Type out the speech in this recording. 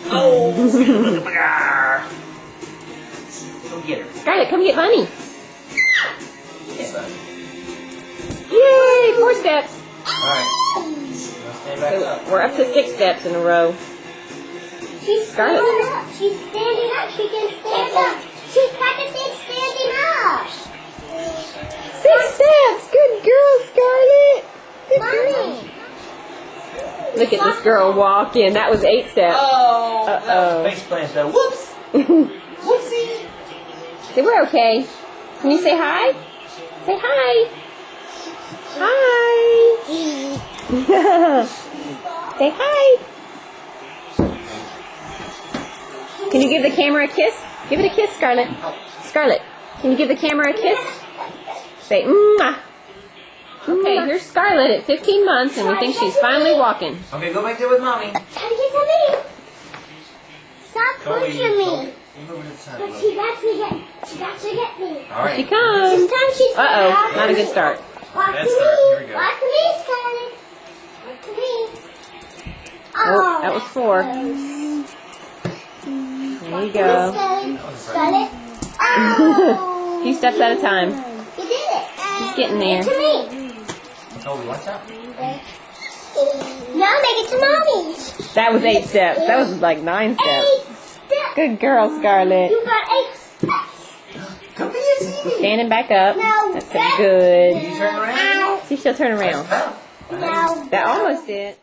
Oh! Go get her. Scarlett, come get Bunny. Yeah. Yay! 4 steps. Alright. Stand back So up. we're up to 6 steps in a row. She's Scarlett. standing up. She's standing up. She can stand up. She's practicing standing up. 6 steps. Good girl, Scarlett. Good girl. Mommy. Look at this girl walking. That was 8 steps. Oh! That Uh-oh. was face plant though. Whoops! Whoopsie! Say we're okay. Can you say hi? Say hi. Hi. Say hi. Can you give the camera a kiss? Give it a kiss, Scarlett. Scarlett, can you give the camera a kiss? Say mwah. Okay, here's Scarlett at 15 months, and we think she's finally walking. Okay, go back there with mommy. Try to get to me. Stop Chloe, pushing me. move over to the side. But she got to get. She got to get me. Alright. She comes. Sometimes she's. Uh-oh, not a good start. Walk Bad to start. me. Here we go. Walk to me, Scarlett. Walk to me. Oh, that was 4. There you go. Scarlett. Oh. Few steps at a time. You did it. She's getting there. To me. Oh, watch out. Now make it to mommy. That was 8 steps. That was like 9 steps. 8 steps. Good girl, Scarlett. You got 8 steps. Come here, see me. Standing back up. Now That's back. good. You turn around. See if she'll turn around. Now That almost did.